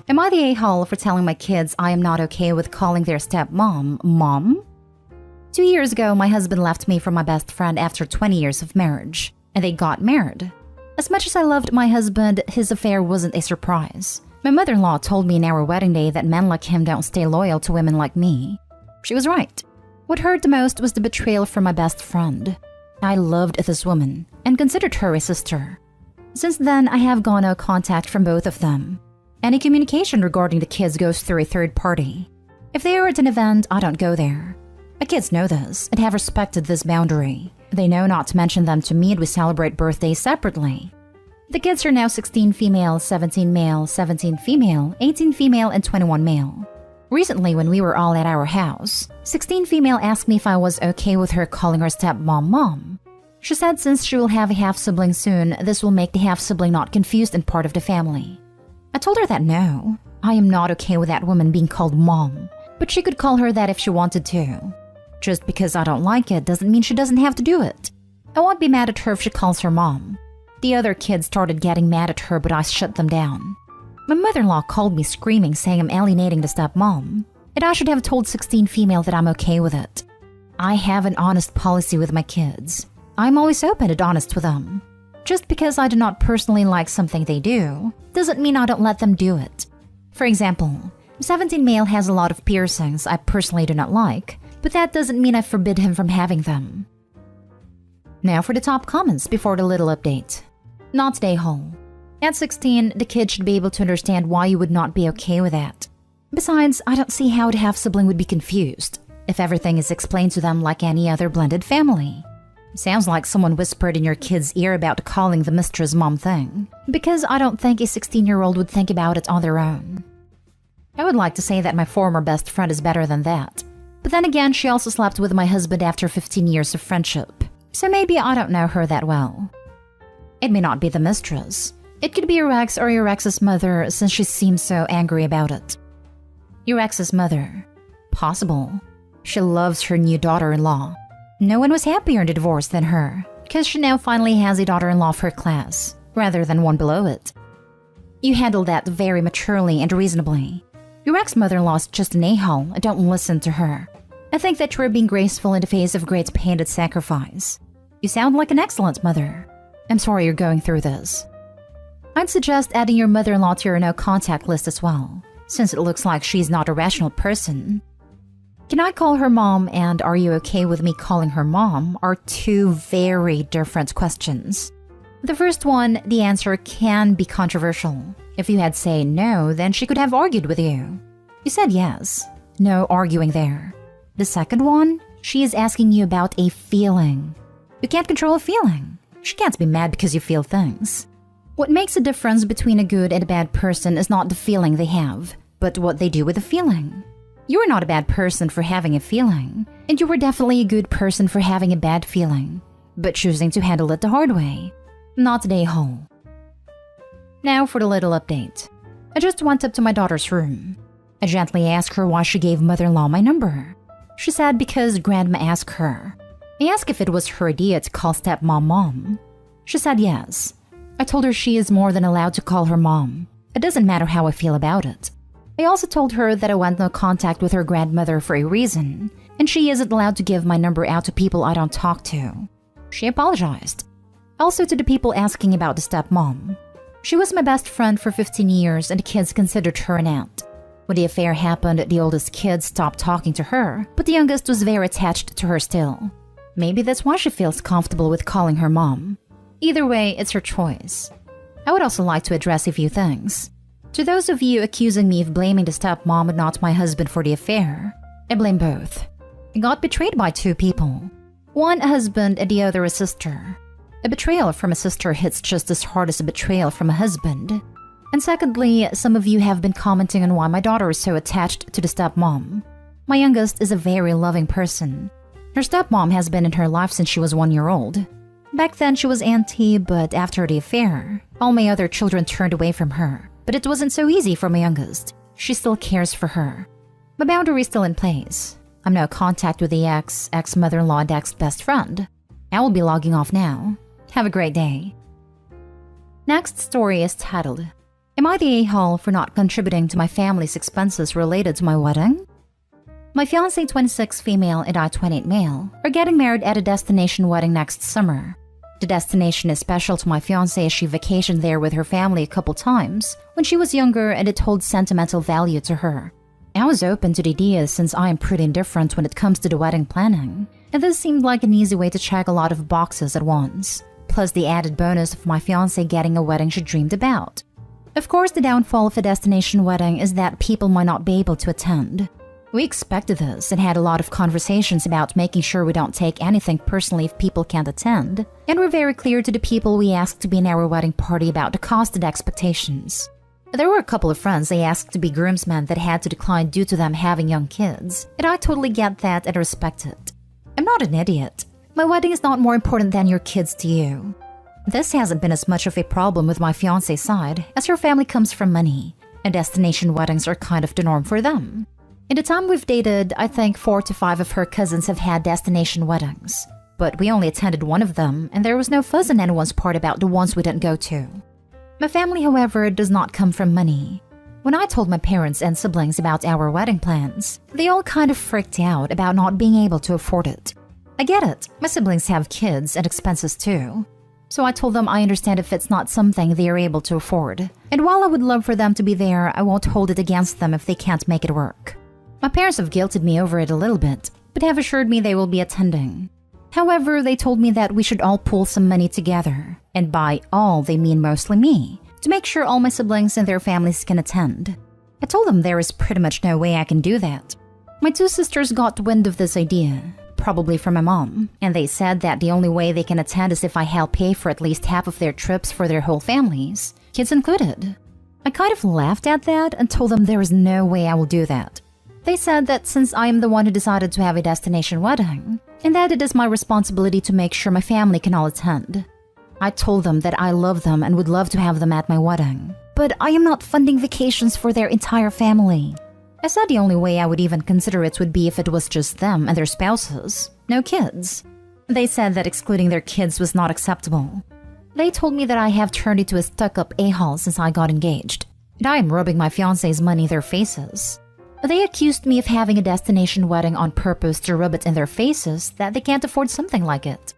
Am I the a-hole for telling my kids I am not okay with calling their stepmom mom? 2 years ago, my husband left me for my best friend after 20 years of marriage, and they got married. As much as I loved my husband, his affair wasn't a surprise. My mother-in-law told me in our wedding day that men like him don't stay loyal to women like me. She was right. What hurt the most was the betrayal from my best friend. I loved this woman and considered her a sister. Since then, I have gone no contact from both of them. Any communication regarding the kids goes through a third party. If they are at an event, I don't go there. My kids know this and have respected this boundary. They know not to mention them to me, and we celebrate birthdays separately. The kids are now 16 female, 17 male, 17 female, 18 female, and 21 male. Recently, when we were all at our house, 16 female asked me if I was okay with her calling her stepmom mom. She said since she will have a half-sibling soon, this will make the half-sibling not confused and part of the family. I told her that no, I am not okay with that woman being called mom, but she could call her that if she wanted to. Just because I don't like it doesn't mean she doesn't have to do it. I won't be mad at her if she calls her mom. The other kids started getting mad at her, but I shut them down. My mother-in-law called me screaming, saying I'm alienating the stepmom, and I should have told 16 female that I'm okay with it. I have an honest policy with my kids. I'm always open and honest with them. Just because I do not personally like something they do, doesn't mean I don't let them do it. For example, 17 male has a lot of piercings I personally do not like, but that doesn't mean I forbid him from having them. Now for the top comments before the little update. Not today, hole. At 16, the kid should be able to understand why you would not be okay with that. Besides, I don't see how the half-sibling would be confused if everything is explained to them like any other blended family. Sounds like someone whispered in your kid's ear about calling the mistress mom thing, because I don't think a 16-year-old would think about it on their own. I would like to say that my former best friend is better than that, but then again, she also slept with my husband after 15 years of friendship, so maybe I don't know her that well. It may not be the mistress. It could be your ex or your ex's mother, since she seems so angry about it. Your ex's mother. Possible. She loves her new daughter-in-law. No one was happier in the divorce than her, because she now finally has a daughter-in-law of her class, rather than one below it. You handled that very maturely and reasonably. Your ex-mother-in-law is just an a-hole, and don't listen to her. I think that you are being graceful in the face of great pain and sacrifice. You sound like an excellent mother. I'm sorry you're going through this. I'd suggest adding your mother-in-law to your no-contact list as well, since it looks like she's not a rational person. Can I call her mom and are you okay with me calling her mom are two very different questions. The first one, the answer can be controversial. If you had said no, then she could have argued with you. You said yes. No arguing there. The second one, she is asking you about a feeling. You can't control a feeling. She can't be mad because you feel things. What makes a difference between a good and a bad person is not the feeling they have, but what they do with the feeling. You are not a bad person for having a feeling, and you were definitely a good person for having a bad feeling, but choosing to handle it the hard way. Not today, hole. Now for the little update. I just went up to my daughter's room. I gently asked her why she gave mother-in-law my number. She said because grandma asked her. I asked if it was her idea to call stepmom mom. She said yes. I told her she is more than allowed to call her mom. It doesn't matter how I feel about it. I also told her that I want no contact with her grandmother for a reason, and she isn't allowed to give my number out to people I don't talk to. She apologized. Also to the people asking about the stepmom. She was my best friend for 15 years and the kids considered her an aunt. When the affair happened, the oldest kid stopped talking to her, but the youngest was very attached to her still. Maybe that's why she feels comfortable with calling her mom. Either way, it's her choice. I would also like to address a few things. To those of you accusing me of blaming the stepmom and not my husband for the affair, I blame both. I got betrayed by two people. One a husband and the other a sister. A betrayal from a sister hits just as hard as a betrayal from a husband. And secondly, some of you have been commenting on why my daughter is so attached to the stepmom. My youngest is a very loving person. Her stepmom has been in her life since she was 1 year old. Back then she was auntie, but after the affair, all my other children turned away from her. But it wasn't so easy for my youngest. She still cares for her. My boundary is still in place. I'm no contact with the ex-mother-in-law and ex-best friend. I will be logging off now. Have a great day. Next story is titled, Am I the a-hole for not contributing to my family's expenses related to my wedding? My fiancé, 26 female, and I, 28 male, are getting married at a destination wedding next summer. The destination is special to my fiancé as she vacationed there with her family a couple times when she was younger, and it holds sentimental value to her. I was open to the idea since I am pretty indifferent when it comes to the wedding planning, and this seemed like an easy way to check a lot of boxes at once, plus the added bonus of my fiancé getting a wedding she dreamed about. Of course, the downfall of a destination wedding is that people might not be able to attend. We expected this and had a lot of conversations about making sure we don't take anything personally if people can't attend, and we're very clear to the people we asked to be in our wedding party about the cost and expectations. There were a couple of friends they asked to be groomsmen that had to decline due to them having young kids, and I totally get that and respect it. I'm not an idiot. My wedding is not more important than your kids to you. This hasn't been as much of a problem with my fiancé's side, as her family comes from money, and destination weddings are kind of the norm for them. In the time we've dated, I think 4 to 5 of her cousins have had destination weddings. But we only attended one of them, and there was no fuss on anyone's part about the ones we didn't go to. My family, however, does not come from money. When I told my parents and siblings about our wedding plans, they all kind of freaked out about not being able to afford it. I get it, my siblings have kids and expenses too. So I told them I understand if it's not something they are able to afford. And while I would love for them to be there, I won't hold it against them if they can't make it work. My parents have guilted me over it a little bit, but have assured me they will be attending. However, they told me that we should all pool some money together, and by all they mean mostly me, to make sure all my siblings and their families can attend. I told them there is pretty much no way I can do that. My 2 sisters got wind of this idea, probably from my mom, and they said that the only way they can attend is if I help pay for at least half of their trips for their whole families, kids included. I kind of laughed at that and told them there is no way I will do that. They said that since I am the one who decided to have a destination wedding, and that it is my responsibility to make sure my family can all attend. I told them that I love them and would love to have them at my wedding, but I am not funding vacations for their entire family. I said the only way I would even consider it would be if it was just them and their spouses, no kids. They said that excluding their kids was not acceptable. They told me that I have turned into a stuck-up a-hole since I got engaged, and I am rubbing my fiancé's money in their faces. They accused me of having a destination wedding on purpose to rub it in their faces that they can't afford something like it.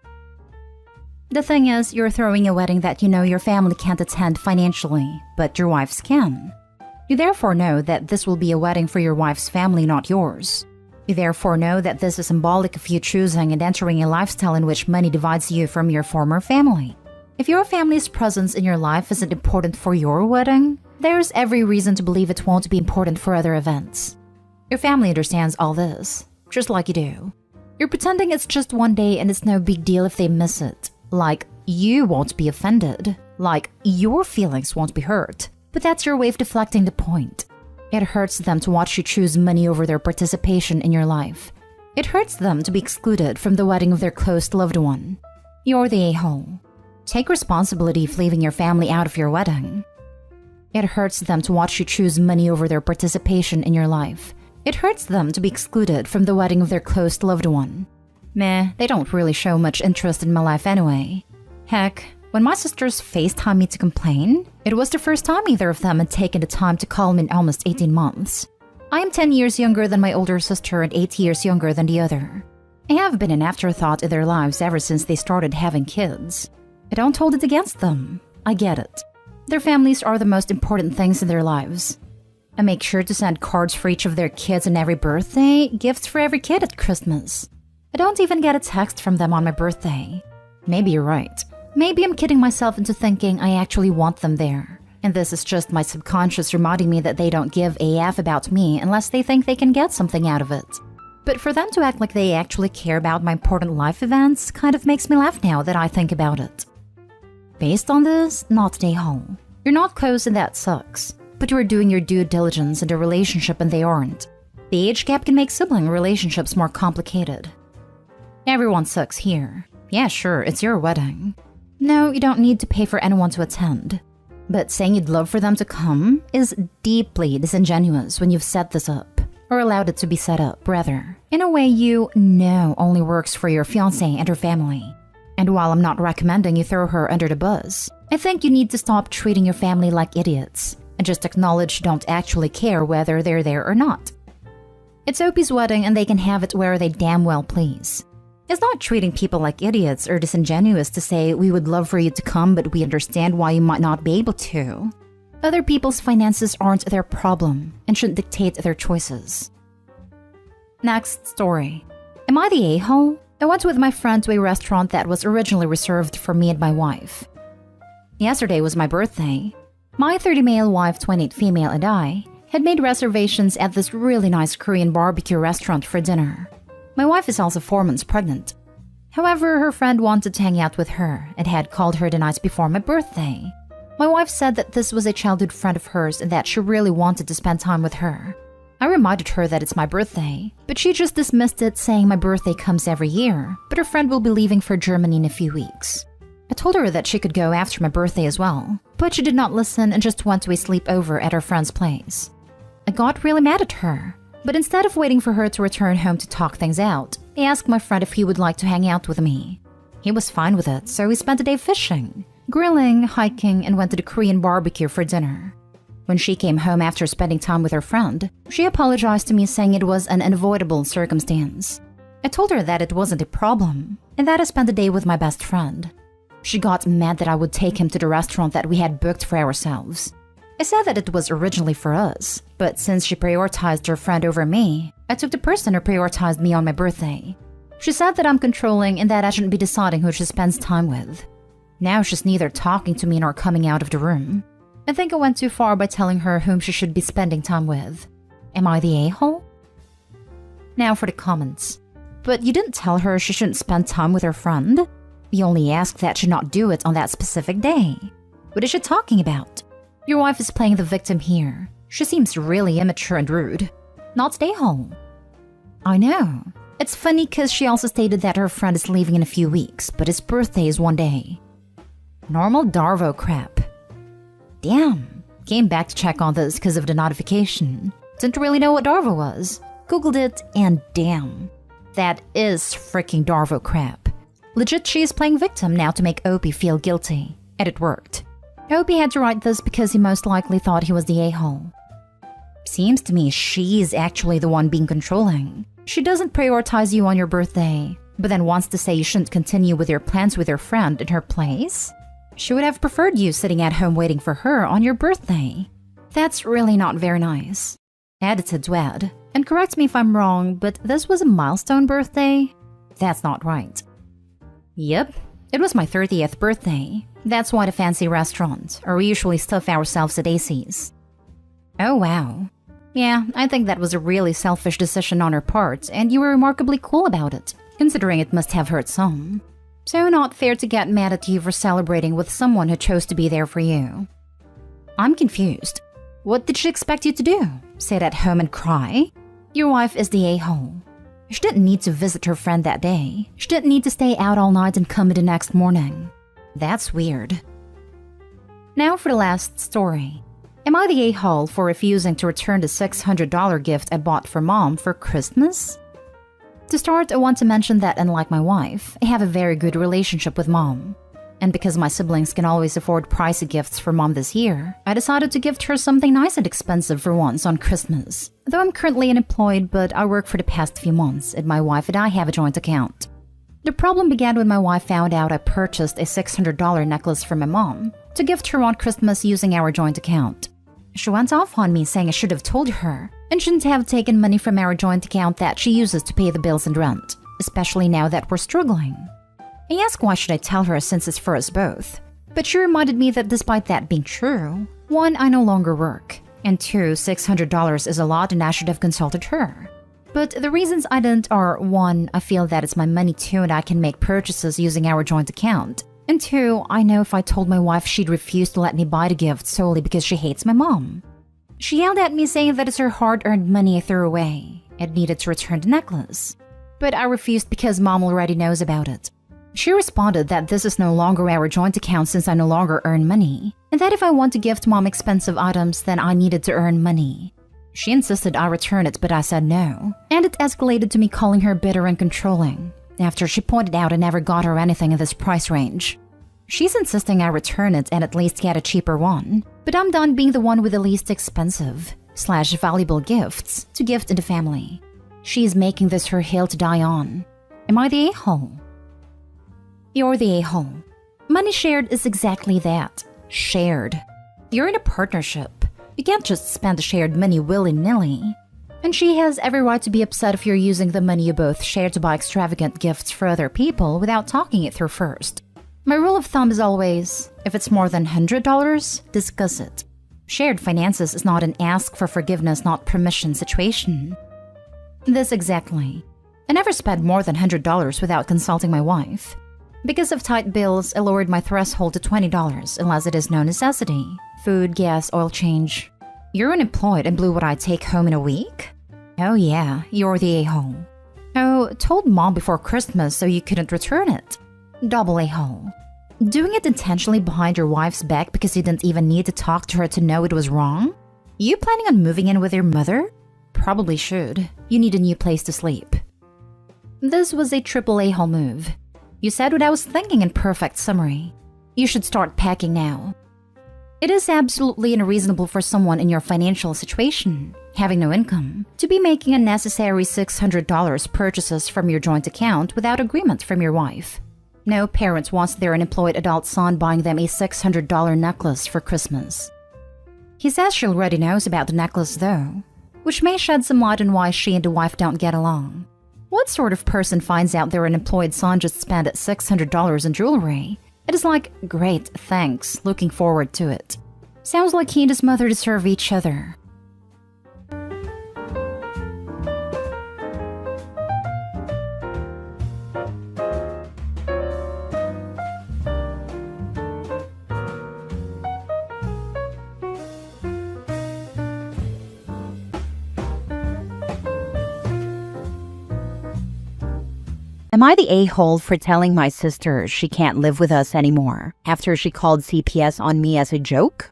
The thing is, you're throwing a wedding that you know your family can't attend financially, but your wife's can. You therefore know that this will be a wedding for your wife's family, not yours. You therefore know that this is symbolic of you choosing and entering a lifestyle in which money divides you from your former family. If your family's presence in your life isn't important for your wedding, there's every reason to believe it won't be important for other events. Your family understands all this, just like you do. You're pretending it's just one day and it's no big deal if they miss it. Like, you won't be offended. Like, your feelings won't be hurt. But that's your way of deflecting the point. It hurts them to watch you choose money over their participation in your life. It hurts them to be excluded from the wedding of their close loved one. You're the a-hole. Take responsibility for leaving your family out of your wedding. It hurts them to watch you choose money over their participation in your life. It hurts them to be excluded from the wedding of their close loved one. Meh, they don't really show much interest in my life anyway. Heck, when my sisters FaceTime me to complain, it was the first time either of them had taken the time to call me in almost 18 months. I am 10 years younger than my older sister and 8 years younger than the other. I have been an afterthought in their lives ever since they started having kids. I don't hold it against them. I get it. Their families are the most important things in their lives. I make sure to send cards for each of their kids on every birthday, gifts for every kid at Christmas. I don't even get a text from them on my birthday. Maybe you're right. Maybe I'm kidding myself into thinking I actually want them there. And this is just my subconscious reminding me that they don't give a f about me unless they think they can get something out of it. But for them to act like they actually care about my important life events kind of makes me laugh now that I think about it. Based on this, not an a-hole. You're not close and that sucks. But you are doing your due diligence in a relationship and they aren't. The age gap can make sibling relationships more complicated. Everyone sucks here. Yeah, sure, it's your wedding. No, you don't need to pay for anyone to attend. But saying you'd love for them to come is deeply disingenuous when you've set this up, or allowed it to be set up, rather, in a way you know only works for your fiancé and her family. And while I'm not recommending you throw her under the bus, I think you need to stop treating your family like idiots. and just acknowledge you don't actually care whether they're there or not. It's Opie's wedding and they can have it where they damn well please. It's not treating people like idiots or disingenuous to say we would love for you to come but we understand why you might not be able to. Other people's finances aren't their problem and shouldn't dictate their choices. Next story. Am I the a-hole? I went with my friend to a restaurant that was originally reserved for me and my wife. Yesterday was my birthday. My 30 male wife, 28 female and I had made reservations at this really nice Korean barbecue restaurant for dinner. My wife is also 4 months pregnant. However, her friend wanted to hang out with her and had called her the night before my birthday. My wife said that this was a childhood friend of hers and that she really wanted to spend time with her. I reminded her that it's my birthday, but she just dismissed it, saying my birthday comes every year, but her friend will be leaving for Germany in a few weeks. I told her that she could go after my birthday as well, but she did not listen and just went to a sleepover at her friend's place. I got really mad at her, but instead of waiting for her to return home to talk things out, I asked my friend if he would like to hang out with me. He was fine with it, so we spent the day fishing, grilling, hiking, and went to the Korean barbecue for dinner. When she came home after spending time with her friend, she apologized to me, saying it was an unavoidable circumstance. I told her that it wasn't a problem, and that I spent the day with my best friend. She got mad that I would take him to the restaurant that we had booked for ourselves. I said that it was originally for us, but since she prioritized her friend over me, I took the person who prioritized me on my birthday. She said that I'm controlling and that I shouldn't be deciding who she spends time with. Now she's neither talking to me nor coming out of the room. I think I went too far by telling her whom she should be spending time with. Am I the a-hole? Now for the comments. But you didn't tell her she shouldn't spend time with her friend? You only asked that she not do it on that specific day. What is she talking about? Your wife is playing the victim here. She seems really immature and rude. Not stay home. I know. It's funny because she also stated that her friend is leaving in a few weeks, but his birthday is one day. Normal Darvo crap. Damn. Came back to check on this because of the notification. Didn't really know what Darvo was. Googled it and damn. That is freaking Darvo crap. Legit, she is playing victim now to make Opie feel guilty. And it worked. Opie had to write this because he most likely thought he was the a-hole. Seems to me she's actually the one being controlling. She doesn't prioritize you on your birthday, but then wants to say you shouldn't continue with your plans with your friend in her place? She would have preferred you sitting at home waiting for her on your birthday. That's really not very nice. Edited to add, and correct me if I'm wrong, but this was a milestone birthday? That's not right. Yep, it was my 30th birthday. That's why the fancy restaurant, or we usually stuff ourselves at AC's. Oh wow. Yeah, I think that was a really selfish decision on her part, and you were remarkably cool about it, considering it must have hurt some. So not fair to get mad at you for celebrating with someone who chose to be there for you. I'm confused. What did she expect you to do? Sit at home and cry? Your wife is the a-hole. She didn't need to visit her friend that day. She didn't need to stay out all night and come in the next morning. That's weird. Now for the last story. Am I the a-hole for refusing to return the $600 gift I bought for Mom for Christmas? To start, I want to mention that unlike my wife, I have a very good relationship with Mom. And because my siblings can always afford pricey gifts for Mom this year, I decided to gift her something nice and expensive for once on Christmas. Though I'm currently unemployed, but I work for the past few months, and my wife and I have a joint account. The problem began when my wife found out I purchased a $600 necklace for my mom to gift her on Christmas using our joint account. She went off on me, saying I should have told her and shouldn't have taken money from our joint account that she uses to pay the bills and rent, especially now that we're struggling. I asked why should I tell her since it's for us both, but she reminded me that despite that being true, 1, I no longer work, and 2, $600 is a lot and I should have consulted her. But the reasons I didn't are 1, I feel that it's my money too and I can make purchases using our joint account, and 2, I know if I told my wife she'd refuse to let me buy the gift solely because she hates my mom. She yelled at me saying that it's her hard-earned money I threw away and needed to return the necklace, but I refused because Mom already knows about it. She responded that this is no longer our joint account since I no longer earn money, and that if I want to gift Mom expensive items, then I needed to earn money. She insisted I return it, but I said no, and it escalated to me calling her bitter and controlling, after she pointed out I never got her anything in this price range. She's insisting I return it and at least get a cheaper one, but I'm done being the one with the least expensive / valuable gifts to gift in the family. She's making this her hill to die on. Am I the a-hole? You're the a-hole. Money shared is exactly that. Shared. You're in a partnership. You can't just spend the shared money willy-nilly. And she has every right to be upset if you're using the money you both share to buy extravagant gifts for other people without talking it through first. My rule of thumb is always, if it's more than $100, discuss it. Shared finances is not an ask for forgiveness, not permission situation. This exactly. I never spent more than $100 without consulting my wife. Because of tight bills, I lowered my threshold to $20 unless it is no necessity. Food, gas, oil change. You're unemployed and blew what I take home in a week? Oh yeah, you're the a-hole. Oh, told mom before Christmas so you couldn't return it. Double a-hole. Doing it intentionally behind your wife's back because you didn't even need to talk to her to know it was wrong? You planning on moving in with your mother? Probably should. You need a new place to sleep. This was a triple a-hole move. You said what I was thinking in perfect summary. You should start packing now. It is absolutely unreasonable for someone in your financial situation, having no income, to be making unnecessary $600 purchases from your joint account without agreement from your wife. No parent wants their unemployed adult son buying them a $600 necklace for Christmas. He says she already knows about the necklace though, which may shed some light on why she and the wife don't get along. What sort of person finds out their unemployed son just spent $600 on jewelry? It is like, great, thanks, looking forward to it. Sounds like he and his mother deserve each other. Am I the a-hole for telling my sister she can't live with us anymore after she called CPS on me as a joke?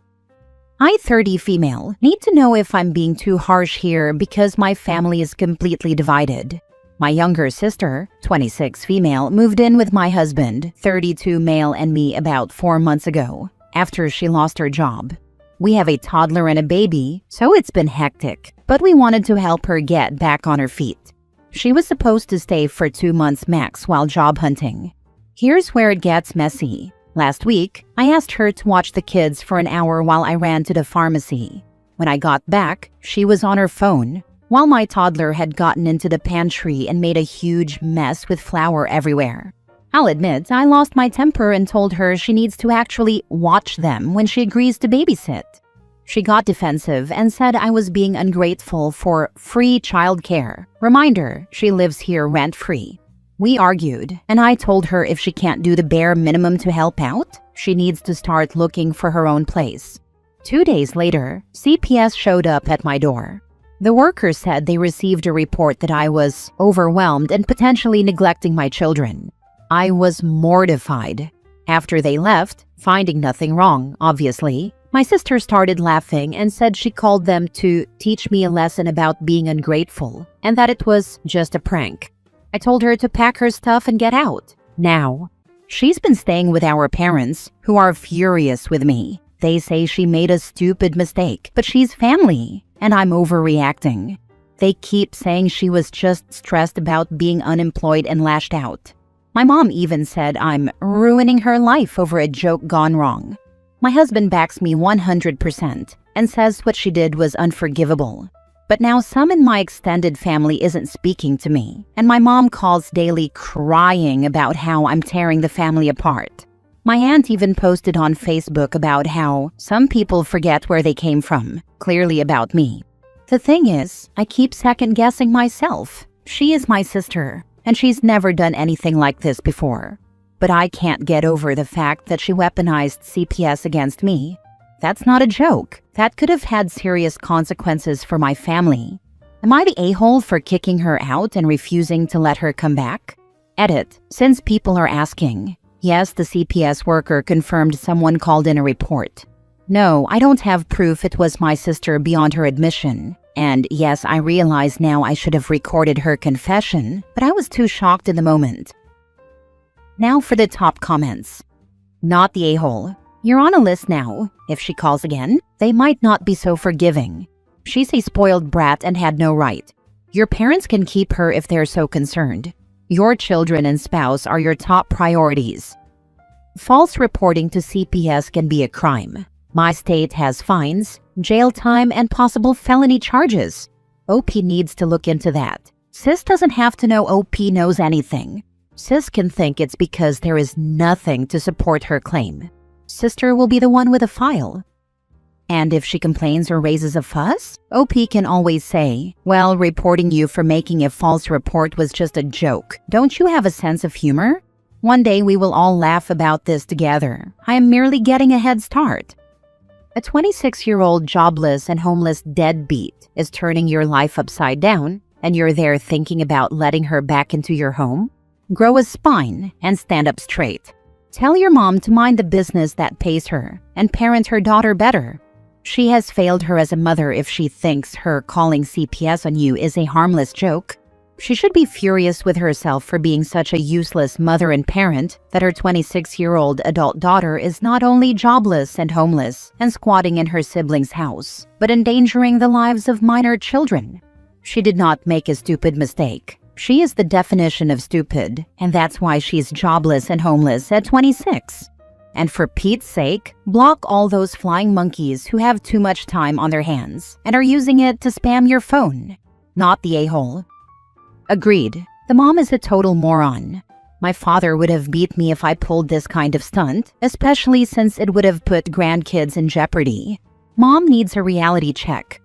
I, 30 female, need to know if I'm being too harsh here because my family is completely divided. My younger sister, 26 female, moved in with my husband, 32 male, and me about 4 months ago after she lost her job. We have a toddler and a baby, so it's been hectic, but we wanted to help her get back on her feet. She was supposed to stay for 2 months max while job hunting. Here's where it gets messy. Last week, I asked her to watch the kids for an hour while I ran to the pharmacy. When I got back, she was on her phone, while my toddler had gotten into the pantry and made a huge mess with flour everywhere. I'll admit, I lost my temper and told her she needs to actually watch them when she agrees to babysit. She got defensive and said I was being ungrateful for free childcare. Reminder, she lives here rent-free. We argued, and I told her if she can't do the bare minimum to help out, she needs to start looking for her own place. 2 days later, CPS showed up at my door. The workers said they received a report that I was overwhelmed and potentially neglecting my children. I was mortified. After they left, finding nothing wrong, obviously, my sister started laughing and said she called them to teach me a lesson about being ungrateful and that it was just a prank. I told her to pack her stuff and get out. Now, she's been staying with our parents, who are furious with me. They say she made a stupid mistake, but she's family, and I'm overreacting. They keep saying she was just stressed about being unemployed and lashed out. My mom even said I'm ruining her life over a joke gone wrong. My husband backs me 100% and says what she did was unforgivable. But now some in my extended family isn't speaking to me, and my mom calls daily crying about how I'm tearing the family apart. My aunt even posted on Facebook about how some people forget where they came from, clearly about me. The thing is, I keep second-guessing myself. She is my sister, and she's never done anything like this before. But I can't get over the fact that she weaponized CPS against me. That's not a joke. That could have had serious consequences for my family. Am I the a-hole for kicking her out and refusing to let her come back? Edit. Since people are asking. Yes, the CPS worker confirmed someone called in a report. No, I don't have proof it was my sister beyond her admission. And yes, I realize now I should have recorded her confession, but I was too shocked in the moment. Now for the top comments. Not the a-hole. You're on a list now. If she calls again, they might not be so forgiving. She's a spoiled brat and had no right. Your parents can keep her if they're so concerned. Your children and spouse are your top priorities. False reporting to CPS can be a crime. My state has fines, jail time, and possible felony charges. OP needs to look into that. Sis doesn't have to know OP knows anything. Sis can think it's because there is nothing to support her claim. Sister will be the one with a file. And if she complains or raises a fuss, OP can always say, well, reporting you for making a false report was just a joke. Don't you have a sense of humor? One day we will all laugh about this together. I am merely getting a head start. A 26-year-old jobless and homeless deadbeat is turning your life upside down, and you're there thinking about letting her back into your home? Grow a spine and stand up straight. Tell your mom to mind the business that pays her and parent her daughter better. She has failed her as a mother if she thinks her calling CPS on you is a harmless joke. She should be furious with herself for being such a useless mother and parent that her 26-year-old adult daughter is not only jobless and homeless and squatting in her sibling's house, but endangering the lives of minor children. She did not make a stupid mistake. She is the definition of stupid, and that's why she's jobless and homeless at 26. And for Pete's sake, block all those flying monkeys who have too much time on their hands and are using it to spam your phone. Not the a-hole. Agreed. The mom is a total moron. My father would have beat me if I pulled this kind of stunt, especially since it would have put grandkids in jeopardy. Mom needs a reality check.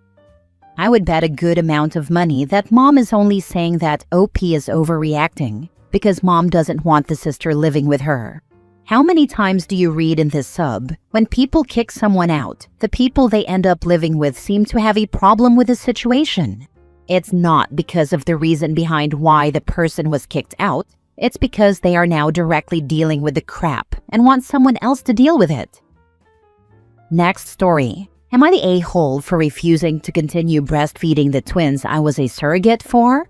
I would bet a good amount of money that mom is only saying that OP is overreacting because mom doesn't want the sister living with her. How many times do you read in this sub, when people kick someone out, the people they end up living with seem to have a problem with the situation? It's not because of the reason behind why the person was kicked out. It's because they are now directly dealing with the crap and want someone else to deal with it. Next story. Am I the a-hole for refusing to continue breastfeeding the twins I was a surrogate for?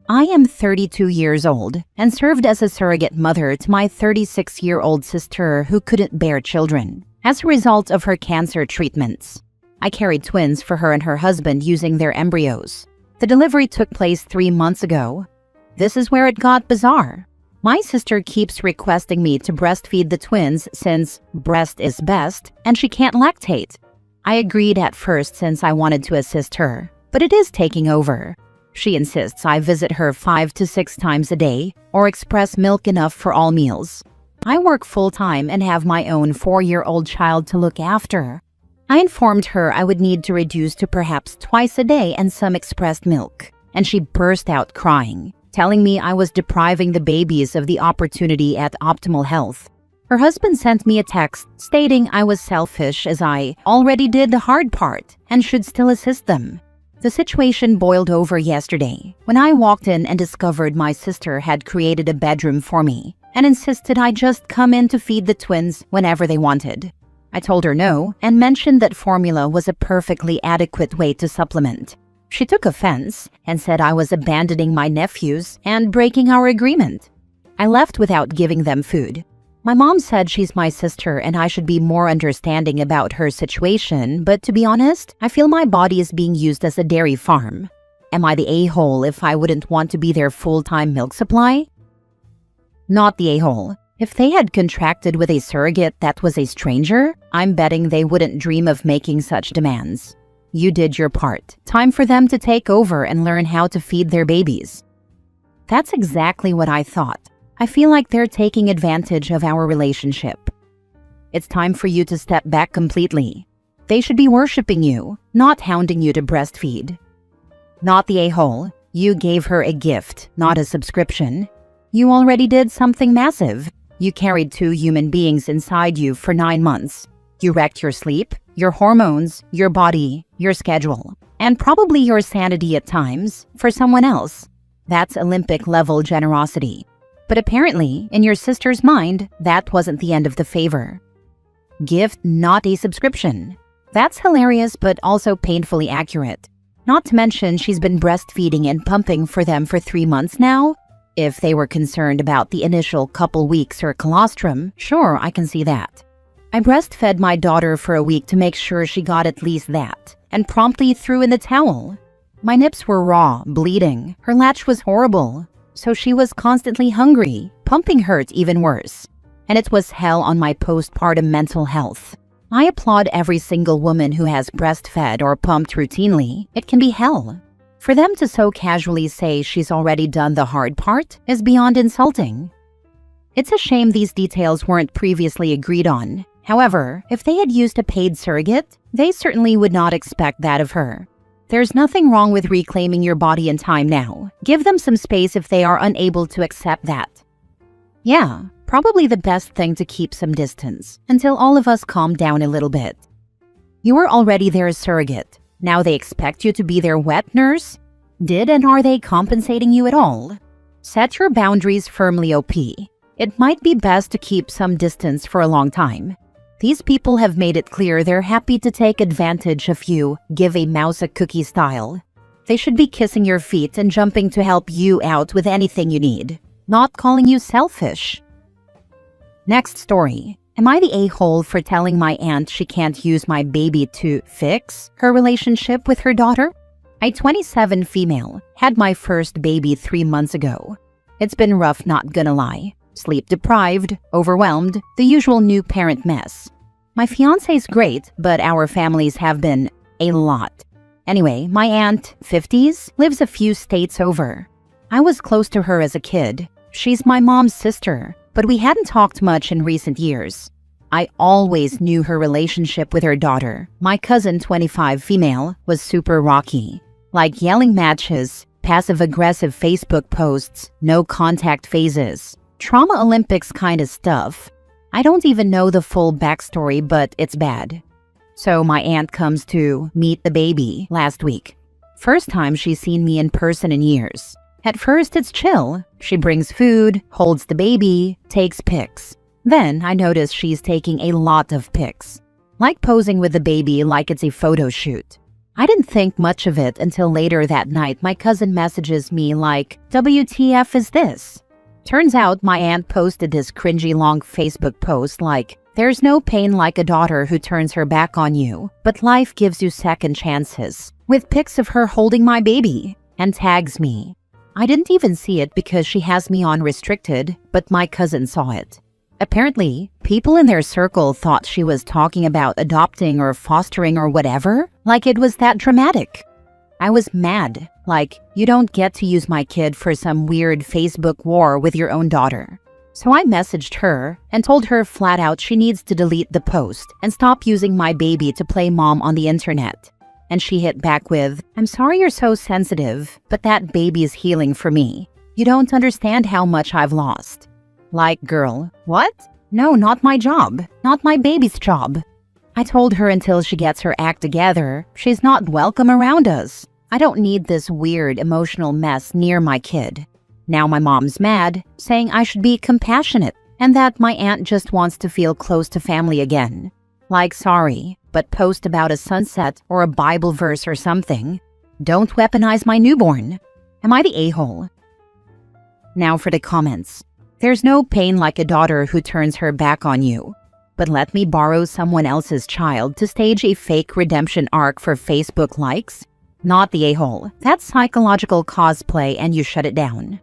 I am 32 years old and served as a surrogate mother to my 36-year-old sister who couldn't bear children as a result of her cancer treatments. I carried twins for her and her husband using their embryos. The delivery took place 3 months ago. This is where it got bizarre. My sister keeps requesting me to breastfeed the twins since breast is best and she can't lactate. I agreed at first since I wanted to assist her, but it is taking over. She insists I visit her 5 to 6 times a day or express milk enough for all meals. I work full-time and have my own 4-year-old child to look after. I informed her I would need to reduce to perhaps twice a day and some expressed milk, and she burst out crying, telling me I was depriving the babies of the opportunity at optimal health. Her husband sent me a text stating I was selfish as I already did the hard part and should still assist them. The situation boiled over yesterday when I walked in and discovered my sister had created a bedroom for me and insisted I just come in to feed the twins whenever they wanted. I told her no and mentioned that formula was a perfectly adequate way to supplement. She took offense and said I was abandoning my nephews and breaking our agreement. I left without giving them food. My mom said she's my sister and I should be more understanding about her situation, but to be honest, I feel my body is being used as a dairy farm. Am I the a-hole if I wouldn't want to be their full-time milk supply? Not the a-hole. If they had contracted with a surrogate that was a stranger, I'm betting they wouldn't dream of making such demands. You did your part. Time for them to take over and learn how to feed their babies. That's exactly what I thought. I feel like they're taking advantage of our relationship. It's time for you to step back completely. They should be worshiping you, not hounding you to breastfeed. Not the a-hole. You gave her a gift, not a subscription. You already did something massive. You carried 2 human beings inside you for 9 months. You wrecked your sleep, your hormones, your body, your schedule, and probably your sanity at times for someone else. That's Olympic-level generosity. But apparently, in your sister's mind, that wasn't the end of the favor. Gift, not a subscription. That's hilarious but also painfully accurate. Not to mention she's been breastfeeding and pumping for them for 3 months now. If they were concerned about the initial couple weeks or colostrum, sure, I can see that. I breastfed my daughter for a week to make sure she got at least that, and promptly threw in the towel. My nips were raw, bleeding. Her latch was horrible. So she was constantly hungry. Pumping hurt even worse. And it was hell on my postpartum mental health. I applaud every single woman who has breastfed or pumped routinely. It can be hell. For them to so casually say she's already done the hard part is beyond insulting. It's a shame these details weren't previously agreed on. However, if they had used a paid surrogate, they certainly would not expect that of her. There's nothing wrong with reclaiming your body and time now. Give them some space if they are unable to accept that. Yeah, probably the best thing to keep some distance until all of us calm down a little bit. You were already their surrogate. Now they expect you to be their wet nurse? Did and are they compensating you at all? Set your boundaries firmly, OP. It might be best to keep some distance for a long time. These people have made it clear they're happy to take advantage of you, give a mouse a cookie style. They should be kissing your feet and jumping to help you out with anything you need, not calling you selfish. Next story. Am I the a-hole for telling my aunt she can't use my baby to fix her relationship with her daughter? A 27 female had my first baby 3 months ago. It's been rough, not gonna lie. Sleep deprived, overwhelmed, the usual new parent mess. My fiance's great, but our families have been a lot. Anyway, my aunt, 50s, lives a few states over. I was close to her as a kid. She's my mom's sister, but we hadn't talked much in recent years. I always knew her relationship with her daughter, my cousin 25 female, was super rocky. Like yelling matches, passive-aggressive Facebook posts, no contact phases. Trauma Olympics kind of stuff. I don't even know the full backstory, but it's bad. So my aunt comes to meet the baby last week. First time she's seen me in person in years. At first it's chill. She brings food, holds the baby, takes pics. Then I notice she's taking a lot of pics. Like posing with the baby like it's a photo shoot. I didn't think much of it until later that night my cousin messages me like, WTF is this? Turns out my aunt posted this cringy long Facebook post like, there's no pain like a daughter who turns her back on you, but life gives you second chances, with pics of her holding my baby, and tags me. I didn't even see it because she has me on restricted, but my cousin saw it. Apparently, people in their circle thought she was talking about adopting or fostering or whatever, like it was that dramatic. I was mad, like, you don't get to use my kid for some weird Facebook war with your own daughter. So I messaged her and told her flat out she needs to delete the post and stop using my baby to play mom on the internet. And she hit back with, I'm sorry you're so sensitive, but that baby is healing for me. You don't understand how much I've lost. Like, girl, what? No, not my job. Not my baby's job. I told her until she gets her act together, she's not welcome around us. I don't need this weird emotional mess near my kid. Now my mom's mad, saying I should be compassionate and that my aunt just wants to feel close to family again. Like, sorry, but post about a sunset or a Bible verse or something. Don't weaponize my newborn. Am I the a-hole? Now for the comments. There's no pain like a daughter who turns her back on you. But let me borrow someone else's child to stage a fake redemption arc for Facebook likes? Not the a-hole. That's psychological cosplay and you shut it down.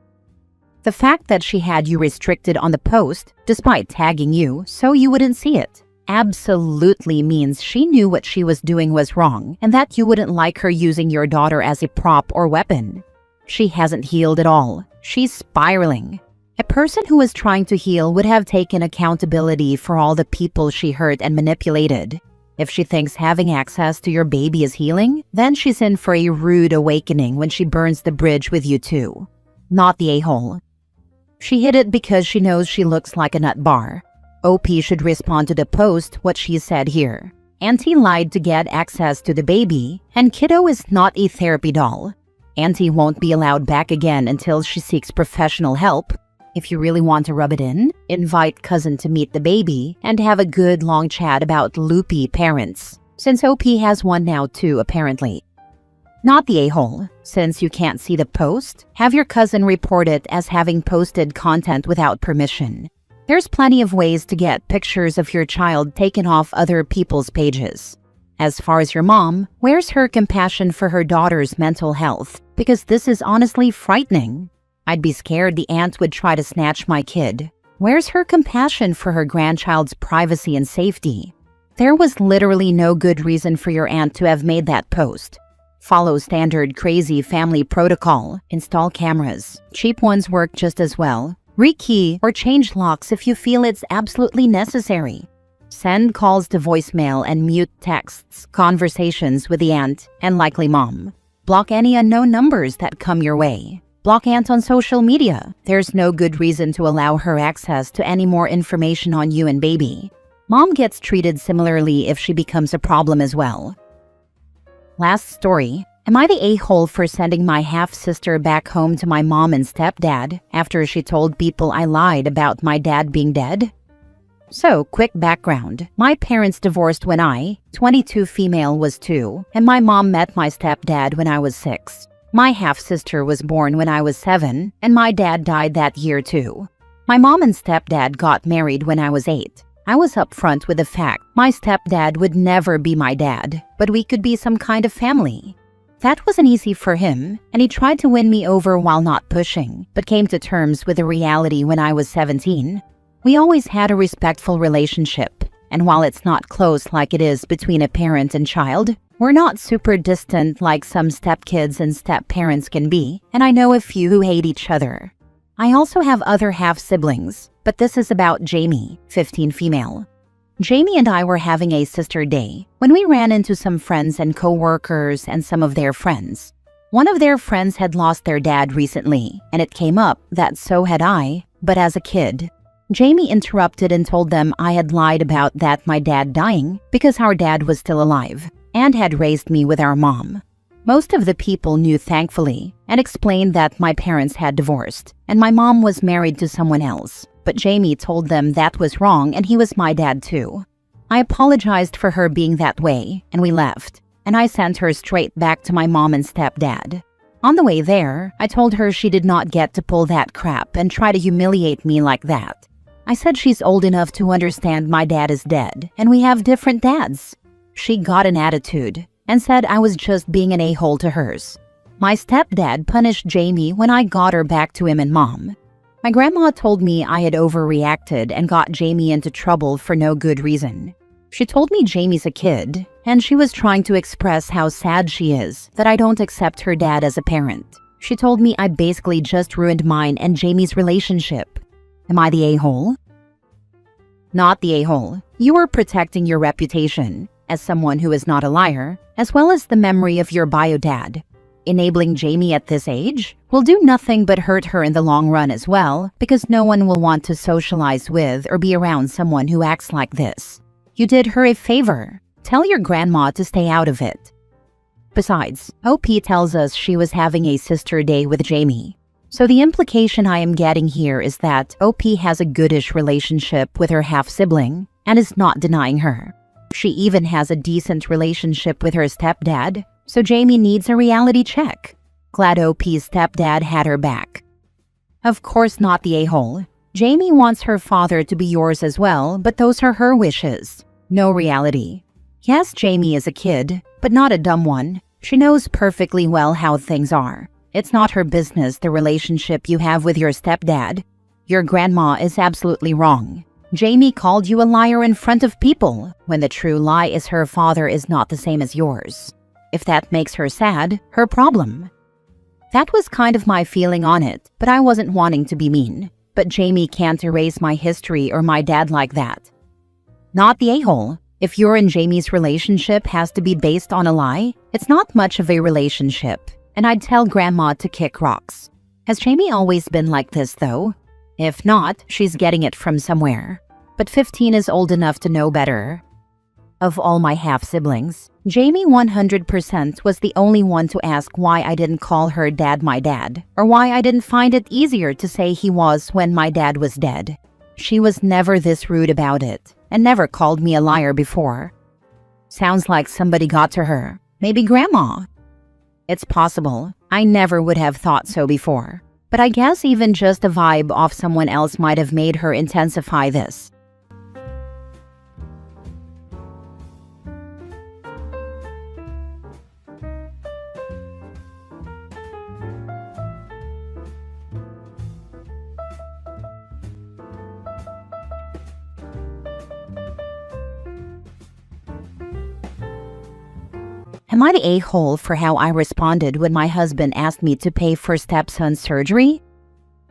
The fact that she had you restricted on the post, despite tagging you, so you wouldn't see it, absolutely means she knew what she was doing was wrong and that you wouldn't like her using your daughter as a prop or weapon. She hasn't healed at all. She's spiraling. A person who is trying to heal would have taken accountability for all the people she hurt and manipulated. If she thinks having access to your baby is healing, then she's in for a rude awakening when she burns the bridge with you too. Not the a-hole. She hid it because she knows she looks like a nut bar. OP should respond to the post what she said here. Auntie lied to get access to the baby, and kiddo is not a therapy doll. Auntie won't be allowed back again until she seeks professional help. If you really want to rub it in, invite cousin to meet the baby and have a good long chat about loopy parents, since OP has one now too, apparently. Not the a-hole. Since you can't see the post, have your cousin report it as having posted content without permission. There's plenty of ways to get pictures of your child taken off other people's pages. As far as your mom, where's her compassion for her daughter's mental health? Because this is honestly frightening. I'd be scared the aunt would try to snatch my kid. Where's her compassion for her grandchild's privacy and safety? There was literally no good reason for your aunt to have made that post. Follow standard crazy family protocol. Install cameras. Cheap ones work just as well. Rekey or change locks if you feel it's absolutely necessary. Send calls to voicemail and mute texts, conversations with the aunt and likely mom. Block any unknown numbers that come your way. Block aunt on social media. There's no good reason to allow her access to any more information on you and baby. Mom gets treated similarly if she becomes a problem as well. Last story. Am I the a-hole for sending my half-sister back home to my mom and stepdad after she told people I lied about my dad being dead? So, quick background. My parents divorced when I, 22 female, was 2, and my mom met my stepdad when I was 6. My half-sister was born when I was 7, and my dad died that year too. My mom and stepdad got married when I was 8. I was upfront with the fact my stepdad would never be my dad, but we could be some kind of family. That wasn't easy for him, and he tried to win me over while not pushing, but came to terms with the reality when I was 17. We always had a respectful relationship, and while it's not close like it is between a parent and child, we're not super distant like some stepkids and step-parents can be, and I know a few who hate each other. I also have other half-siblings, but this is about Jamie, 15 female. Jamie and I were having a sister day when we ran into some friends and co-workers and some of their friends. One of their friends had lost their dad recently, and it came up that so had I, but as a kid. Jamie interrupted and told them I had lied about that my dad dying because our dad was still alive and had raised me with our mom. Most of the people knew, thankfully, and explained that my parents had divorced and my mom was married to someone else. But Jamie told them that was wrong and he was my dad too. I apologized for her being that way and we left, and I sent her straight back to my mom and stepdad. On the way there, I told her she did not get to pull that crap and try to humiliate me like that. I said she's old enough to understand my dad is dead and we have different dads. She got an attitude and said I was just being an a-hole to hers. My stepdad punished Jamie when I got her back to him and mom. My grandma told me I had overreacted and got Jamie into trouble for no good reason. She told me Jamie's a kid, and she was trying to express how sad she is that I don't accept her dad as a parent. She told me I basically just ruined mine and Jamie's relationship. Am I the a-hole? Not the a-hole. You are protecting your reputation as someone who is not a liar, as well as the memory of your bio dad. Enabling Jamie at this age will do nothing but hurt her in the long run as well, because no one will want to socialize with or be around someone who acts like this. You did her a favor. Tell your grandma to stay out of it. Besides, OP tells us she was having a sister day with Jamie. So the implication I am getting here is that OP has a goodish relationship with her half-sibling and is not denying her. She even has a decent relationship with her stepdad, so Jamie needs a reality check. Glad OP's stepdad had her back. Of course not the a-hole. Jamie wants her father to be yours as well, but those are her wishes. No reality. Yes, Jamie is a kid, but not a dumb one. She knows perfectly well how things are. It's not her business the relationship you have with your stepdad. Your grandma is absolutely wrong. Jamie called you a liar in front of people, when the true lie is her father is not the same as yours. If that makes her sad, her problem. That was kind of my feeling on it, but I wasn't wanting to be mean. But Jamie can't erase my history or my dad like that. Not the a-hole. If your and Jamie's relationship has to be based on a lie, it's not much of a relationship, and I'd tell Grandma to kick rocks. Has Jamie always been like this, though? If not, she's getting it from somewhere. But 15 is old enough to know better. Of all my half-siblings, Jamie 100% was the only one to ask why I didn't call her dad my dad, or why I didn't find it easier to say he was when my dad was dead. She was never this rude about it, and never called me a liar before. Sounds like somebody got to her. Maybe Grandma. It's possible. I never would have thought so before. But I guess even just a vibe off someone else might have made her intensify this. Am I the a-hole for how I responded when my husband asked me to pay for stepson's surgery?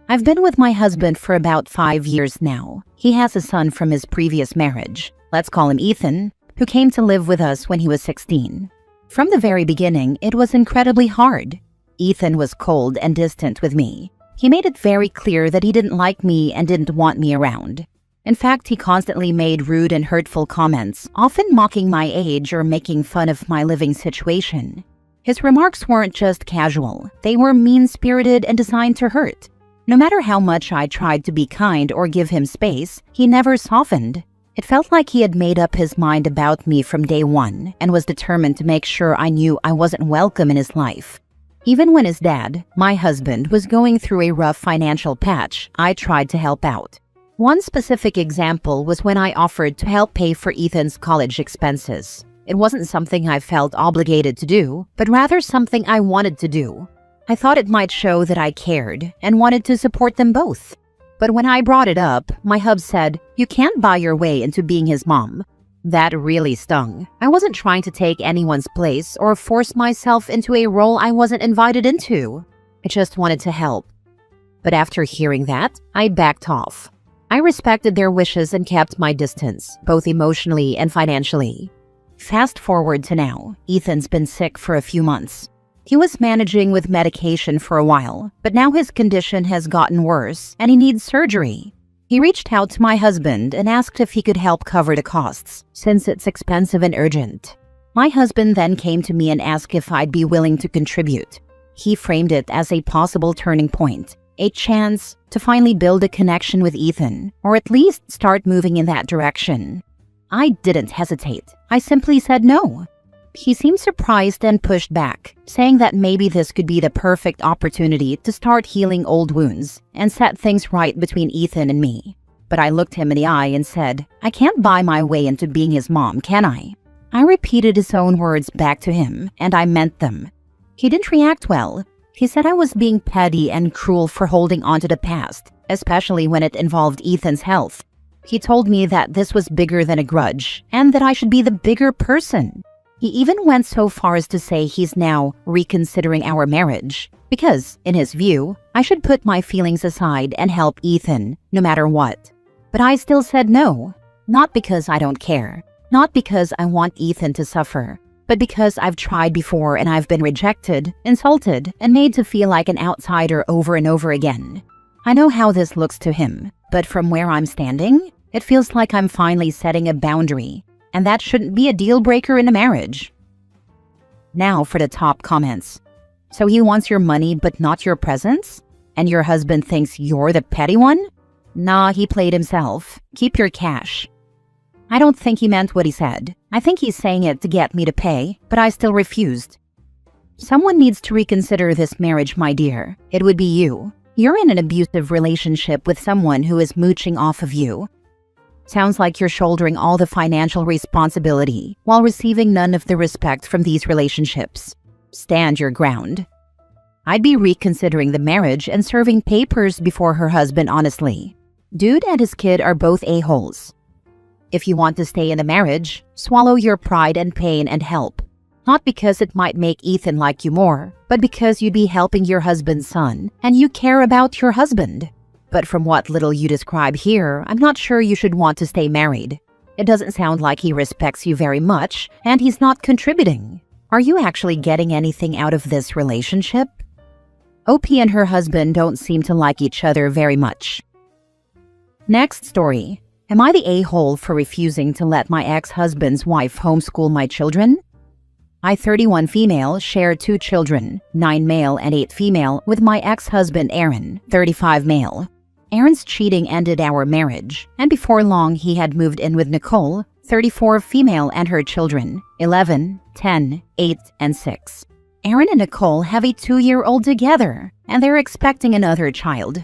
I've been with my husband for about 5 years now. He has a son from his previous marriage. Let's call him Ethan, who came to live with us when he was 16. From the very beginning, it was incredibly hard. Ethan was cold and distant with me. He made it very clear that he didn't like me and didn't want me around. In fact, he constantly made rude and hurtful comments, often mocking my age or making fun of my living situation. His remarks weren't just casual. They were mean-spirited and designed to hurt. No matter how much I tried to be kind or give him space, he never softened. It felt like he had made up his mind about me from day one and was determined to make sure I knew I wasn't welcome in his life. Even when his dad, my husband, was going through a rough financial patch, I tried to help out. One specific example was when I offered to help pay for Ethan's college expenses. It wasn't something I felt obligated to do, but rather something I wanted to do. I thought it might show that I cared and wanted to support them both. But when I brought it up, my hub said, "You can't buy your way into being his mom." That really stung. I wasn't trying to take anyone's place or force myself into a role I wasn't invited into. I just wanted to help. But after hearing that, I backed off. I respected their wishes and kept my distance, both emotionally and financially. Fast forward to now, Ethan's been sick for a few months. He was managing with medication for a while, but now his condition has gotten worse and he needs surgery. He reached out to my husband and asked if he could help cover the costs, since it's expensive and urgent. My husband then came to me and asked if I'd be willing to contribute. He framed it as a possible turning point. A chance to finally build a connection with Ethan, or at least start moving in that direction. I didn't hesitate. I simply said no. He seemed surprised and pushed back, saying that maybe this could be the perfect opportunity to start healing old wounds and set things right between Ethan and me. But I looked him in the eye and said, "I can't buy my way into being his mom, can I?" I repeated his own words back to him, and I meant them. He didn't react well. He said I was being petty and cruel for holding on to the past, especially when it involved Ethan's health. He told me that this was bigger than a grudge, and that I should be the bigger person. He even went so far as to say he's now reconsidering our marriage, because, in his view, I should put my feelings aside and help Ethan, no matter what. But I still said no, not because I don't care, not because I want Ethan to suffer, but because I've tried before and I've been rejected, insulted, and made to feel like an outsider over and over again. I know how this looks to him, but from where I'm standing, it feels like I'm finally setting a boundary, and that shouldn't be a deal breaker in a marriage. Now for the top comments. So he wants your money but not your presence? And your husband thinks you're the petty one? Nah, he played himself. Keep your cash. I don't think he meant what he said. I think he's saying it to get me to pay, but I still refused. Someone needs to reconsider this marriage, my dear. It would be you. You're in an abusive relationship with someone who is mooching off of you. Sounds like you're shouldering all the financial responsibility while receiving none of the respect from these relationships. Stand your ground. I'd be reconsidering the marriage and serving papers before her husband, honestly. Dude and his kid are both a-holes. If you want to stay in the marriage, swallow your pride and pain and help. Not because it might make Ethan like you more, but because you'd be helping your husband's son, and you care about your husband. But from what little you describe here, I'm not sure you should want to stay married. It doesn't sound like he respects you very much, and he's not contributing. Are you actually getting anything out of this relationship? OP and her husband don't seem to like each other very much. Next story. Am I the a-hole for refusing to let my ex-husband's wife homeschool my children? I, 31 female, share 2 children, 9 male and 8 female, with my ex-husband Aaron, 35 male. Aaron's cheating ended our marriage, and before long he had moved in with Nicole, 34 female, and her children, 11, 10, 8, and 6. Aaron and Nicole have a 2-year-old together, and they're expecting another child.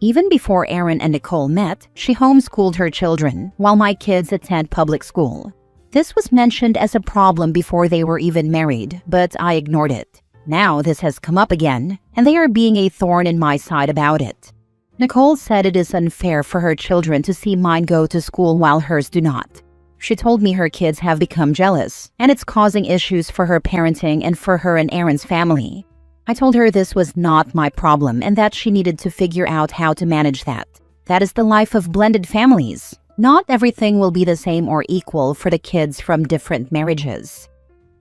Even before Aaron and Nicole met, she homeschooled her children while my kids attend public school. This was mentioned as a problem before they were even married, but I ignored it. Now this has come up again, and they are being a thorn in my side about it. Nicole said it is unfair for her children to see mine go to school while hers do not. She told me her kids have become jealous, and it's causing issues for her parenting and for her and Aaron's family. I told her this was not my problem and that she needed to figure out how to manage that. That is the life of blended families. Not everything will be the same or equal for the kids from different marriages.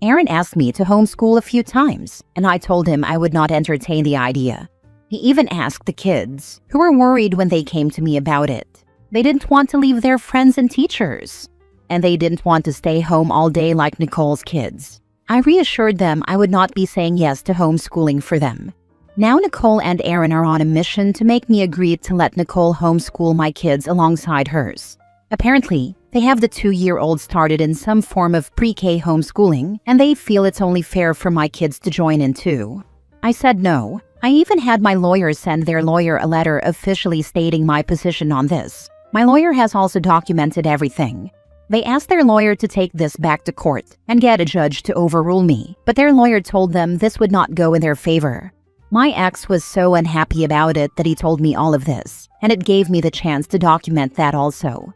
Aaron asked me to homeschool a few times, and I told him I would not entertain the idea. He even asked the kids, who were worried when they came to me about it. They didn't want to leave their friends and teachers, and they didn't want to stay home all day like Nicole's kids. I reassured them I would not be saying yes to homeschooling for them. Now Nicole and Aaron are on a mission to make me agree to let Nicole homeschool my kids alongside hers. Apparently, they have the 2-year-old started in some form of pre-K homeschooling, and they feel it's only fair for my kids to join in too. I said no. I even had my lawyer send their lawyer a letter officially stating my position on this. My lawyer has also documented everything. They asked their lawyer to take this back to court and get a judge to overrule me, but their lawyer told them this would not go in their favor. My ex was so unhappy about it that he told me all of this, and it gave me the chance to document that also.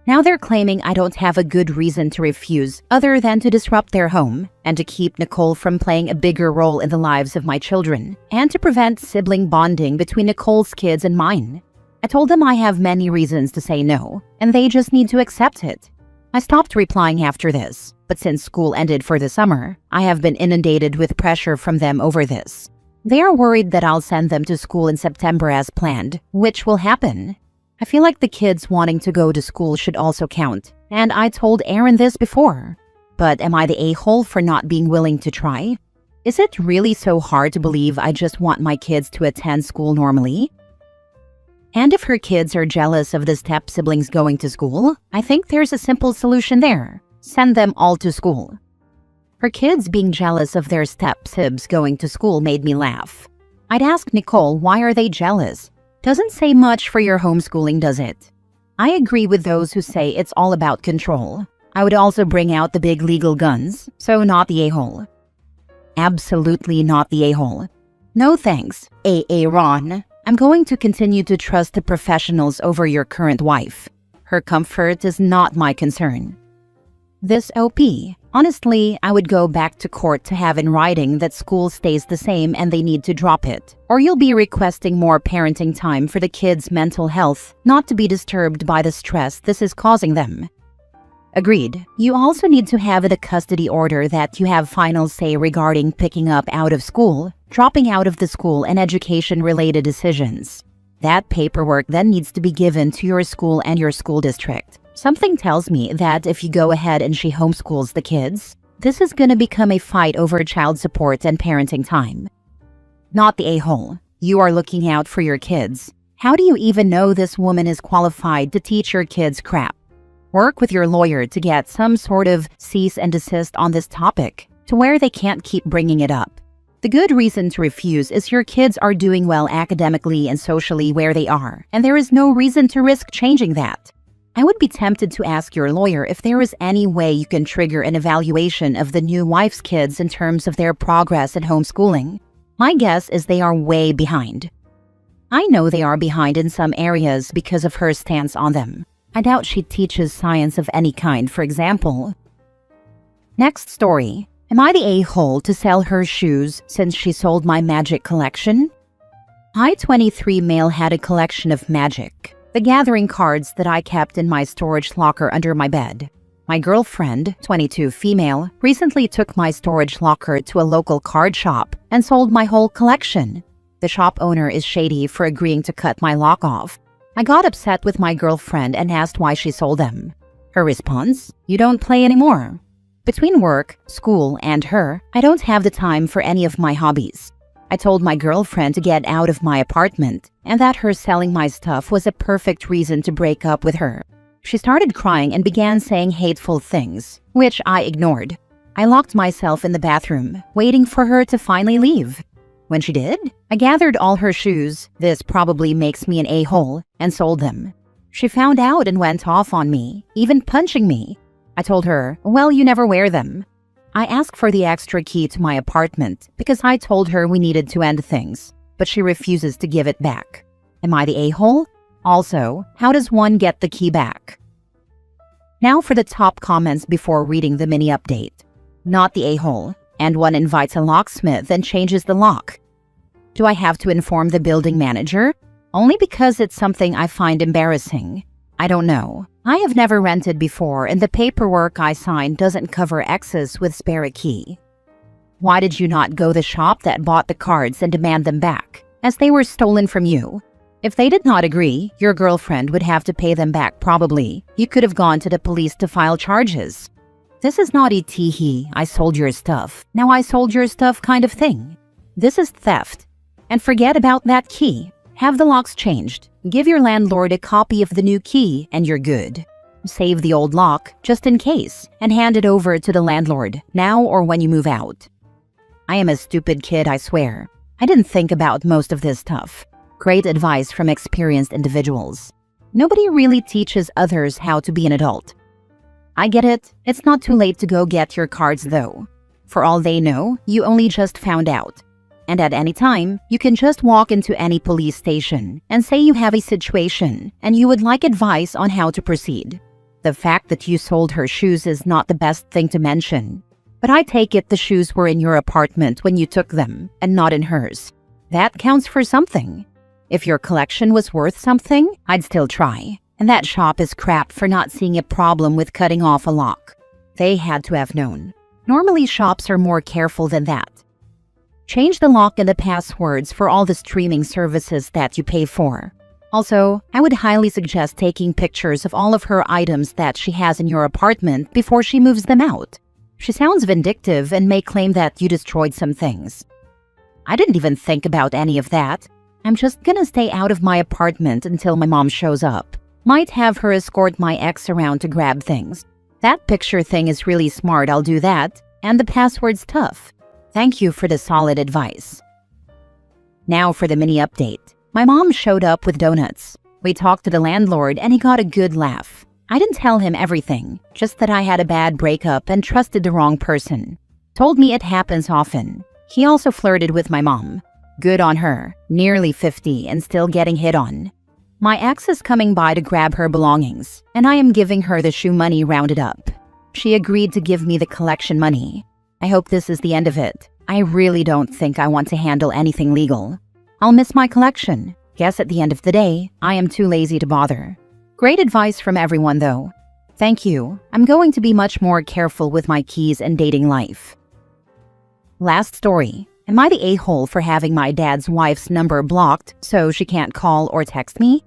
Now they're claiming I don't have a good reason to refuse other than to disrupt their home and to keep Nicole from playing a bigger role in the lives of my children and to prevent sibling bonding between Nicole's kids and mine. I told them I have many reasons to say no, and they just need to accept it. I stopped replying after this, but since school ended for the summer, I have been inundated with pressure from them over this. They are worried that I'll send them to school in September as planned, which will happen. I feel like the kids wanting to go to school should also count, and I told Aaron this before. But am I the a-hole for not being willing to try? Is it really so hard to believe I just want my kids to attend school normally? And if her kids are jealous of the step-siblings going to school, I think there's a simple solution there. Send them all to school. Her kids being jealous of their step-sibs going to school made me laugh. I'd ask Nicole, why are they jealous? Doesn't say much for your homeschooling, does it? I agree with those who say it's all about control. I would also bring out the big legal guns, so not the a-hole. Absolutely not the a-hole. No thanks, Ron. I'm going to continue to trust the professionals over your current wife. Her comfort is not my concern. This OP. Honestly, I would go back to court to have in writing that school stays the same and they need to drop it. Or you'll be requesting more parenting time for the kids' mental health, not to be disturbed by the stress this is causing them. Agreed. You also need to have a custody order that you have final say regarding picking up out of school, dropping out of the school, and education-related decisions. That paperwork then needs to be given to your school and your school district. Something tells me that if you go ahead and she homeschools the kids, this is going to become a fight over child support and parenting time. Not the a-hole. You are looking out for your kids. How do you even know this woman is qualified to teach your kids crap? Work with your lawyer to get some sort of cease and desist on this topic, to where they can't keep bringing it up. The good reason to refuse is your kids are doing well academically and socially where they are, and there is no reason to risk changing that. I would be tempted to ask your lawyer if there is any way you can trigger an evaluation of the new wife's kids in terms of their progress in homeschooling. My guess is they are way behind. I know they are behind in some areas because of her stance on them. I doubt she teaches science of any kind, for example. Next story. Am I the a-hole to sell her shoes since she sold my magic collection? I, 23 male, had a collection of Magic, the Gathering cards that I kept in my storage locker under my bed. My girlfriend, 22 female, recently took my storage locker to a local card shop and sold my whole collection. The shop owner is shady for agreeing to cut my lock off. I got upset with my girlfriend and asked why she sold them. Her response, "You don't play anymore." Between work, school, and her, I don't have the time for any of my hobbies. I told my girlfriend to get out of my apartment and that her selling my stuff was a perfect reason to break up with her. She started crying and began saying hateful things, which I ignored. I locked myself in the bathroom, waiting for her to finally leave. When she did, I gathered all her shoes, this probably makes me an a-hole, and sold them. She found out and went off on me, even punching me. I told her, well, you never wear them. I asked for the extra key to my apartment because I told her we needed to end things, but she refuses to give it back. Am I the a-hole? Also, how does one get the key back? Now for the top comments before reading the mini update. Not the a-hole, and one invites a locksmith and changes the lock. Do I have to inform the building manager? Only because it's something I find embarrassing. I don't know. I have never rented before, and the paperwork I signed doesn't cover access with spare a key. Why did you not go the shop that bought the cards and demand them back, as they were stolen from you? If they did not agree, your girlfriend would have to pay them back probably. You could have gone to the police to file charges. This is not a tee-hee, I sold your stuff, now I sold your stuff kind of thing. This is theft. And forget about that key. Have the locks changed. Give your landlord a copy of the new key and you're good. Save the old lock, just in case, and hand it over to the landlord, now or when you move out. I am a stupid kid, I swear. I didn't think about most of this stuff. Great advice from experienced individuals. Nobody really teaches others how to be an adult. I get it. It's not too late to go get your cards though. For all they know, you only just found out. And at any time, you can just walk into any police station and say you have a situation and you would like advice on how to proceed. The fact that you sold her shoes is not the best thing to mention. But I take it the shoes were in your apartment when you took them and not in hers. That counts for something. If your collection was worth something, I'd still try. And that shop is crap for not seeing a problem with cutting off a lock. They had to have known. Normally shops are more careful than that. Change the lock and the passwords for all the streaming services that you pay for. Also, I would highly suggest taking pictures of all of her items that she has in your apartment before she moves them out. She sounds vindictive and may claim that you destroyed some things. I didn't even think about any of that. I'm just gonna stay out of my apartment until my mom shows up. Might have her escort my ex around to grab things. That picture thing is really smart, I'll do that. And the password's tough. Thank you for the solid advice. Now for the mini update. My mom showed up with donuts. We talked to the landlord and he got a good laugh. I didn't tell him everything, just that I had a bad breakup and trusted the wrong person. Told me it happens often. He also flirted with my mom. Good on her, nearly 50 and still getting hit on. My ex is coming by to grab her belongings, and I am giving her the shoe money rounded up. She agreed to give me the collection money. I hope this is the end of it. I really don't think I want to handle anything legal. I'll miss my collection. Guess at the end of the day, I am too lazy to bother. Great advice from everyone though. Thank you. I'm going to be much more careful with my keys and dating life. Last story. Am I the a-hole for having my dad's wife's number blocked so she can't call or text me?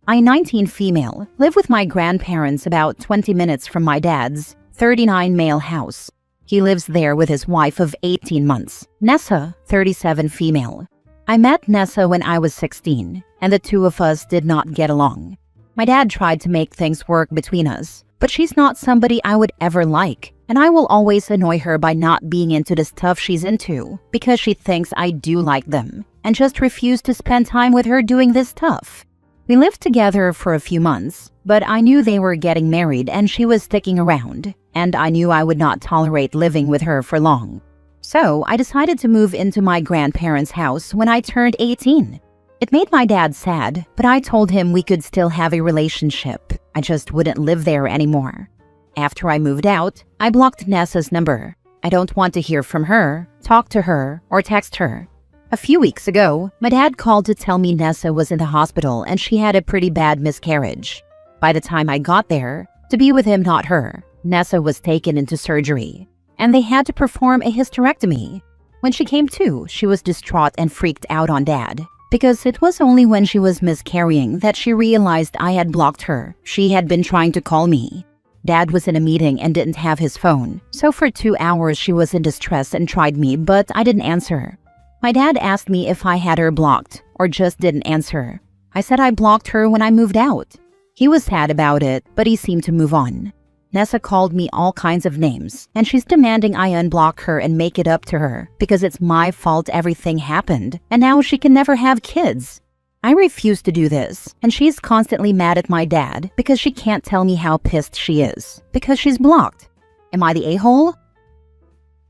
I, 19 female, live with my grandparents about 20 minutes from my dad's 39 male house. He lives there with his wife of 18 months, Nessa, 37 female. I met Nessa when I was 16, and the two of us did not get along. My dad tried to make things work between us, but she's not somebody I would ever like, and I will always annoy her by not being into the stuff she's into because she thinks I do like them, and just refuse to spend time with her doing this stuff. We lived together for a few months, but I knew they were getting married and she was sticking around, and I knew I would not tolerate living with her for long. So I decided to move into my grandparents' house when I turned 18. It made my dad sad, but I told him we could still have a relationship. I just wouldn't live there anymore. After I moved out, I blocked Nessa's number. I don't want to hear from her, talk to her, or text her. A few weeks ago, my dad called to tell me Nessa was in the hospital and she had a pretty bad miscarriage. By the time I got there, to be with him, not her, Nessa was taken into surgery, and they had to perform a hysterectomy. When she came to, she was distraught and freaked out on Dad, because it was only when she was miscarrying that she realized I had blocked her. She had been trying to call me. Dad was in a meeting and didn't have his phone, so for 2 hours she was in distress and tried me, but I didn't answer. My dad asked me if I had her blocked or just didn't answer. I said I blocked her when I moved out. He was sad about it, but he seemed to move on. Nessa called me all kinds of names, and she's demanding I unblock her and make it up to her because it's my fault everything happened, and now she can never have kids. I refuse to do this, and she's constantly mad at my dad because she can't tell me how pissed she is, because she's blocked. Am I the a-hole?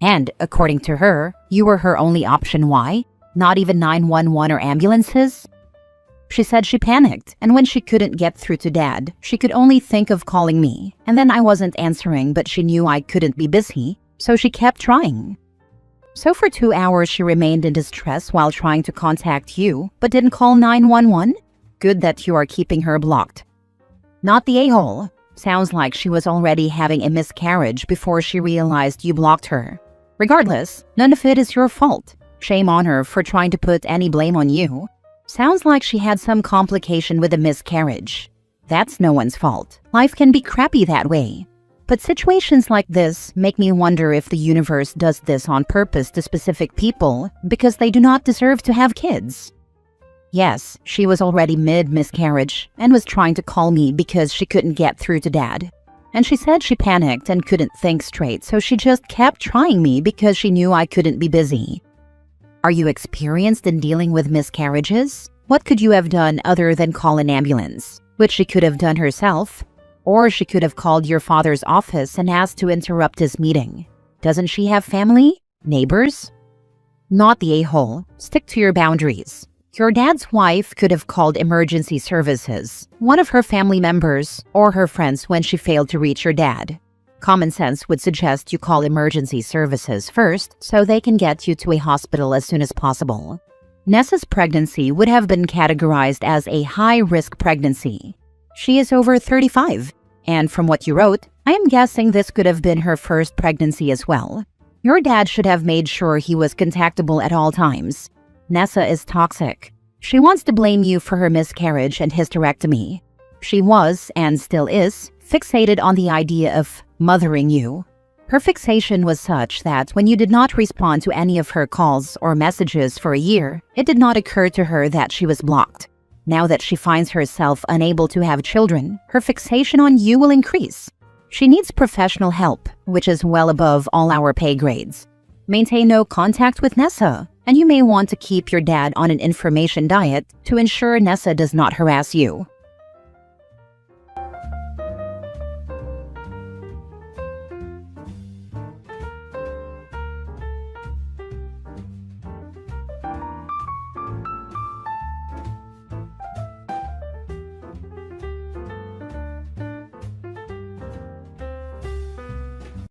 And, according to her, you were her only option. Why? Not even 911 or ambulances? She said she panicked, and when she couldn't get through to Dad, she could only think of calling me. And then I wasn't answering, but she knew I couldn't be busy, so she kept trying. So for 2 hours she remained in distress while trying to contact you, but didn't call 911? Good that you are keeping her blocked. Not the a-hole. Sounds like she was already having a miscarriage before she realized you blocked her. Regardless, none of it is your fault. Shame on her for trying to put any blame on you. Sounds like she had some complication with a miscarriage. That's no one's fault. Life can be crappy that way. But situations like this make me wonder if the universe does this on purpose to specific people because they do not deserve to have kids. Yes, she was already mid-miscarriage and was trying to call me because she couldn't get through to Dad. And she said she panicked and couldn't think straight, so she just kept trying me because she knew I couldn't be busy. Are you experienced in dealing with miscarriages? What could you have done other than call an ambulance? Which she could have done herself. Or she could have called your father's office and asked to interrupt his meeting. Doesn't she have family? Neighbors? Not the a-hole. Stick to your boundaries. Your dad's wife could have called emergency services, one of her family members, or her friends when she failed to reach your dad. Common sense would suggest you call emergency services first so they can get you to a hospital as soon as possible. Nessa's pregnancy would have been categorized as a high-risk pregnancy. She is over 35, and from what you wrote, I am guessing this could have been her first pregnancy as well. Your dad should have made sure he was contactable at all times. Nessa is toxic. She wants to blame you for her miscarriage and hysterectomy. She was, and still is, fixated on the idea of mothering you. Her fixation was such that when you did not respond to any of her calls or messages for a year, it did not occur to her that she was blocked. Now that she finds herself unable to have children, her fixation on you will increase. She needs professional help, which is well above all our pay grades. Maintain no contact with Nessa, and you may want to keep your dad on an information diet to ensure Nessa does not harass you.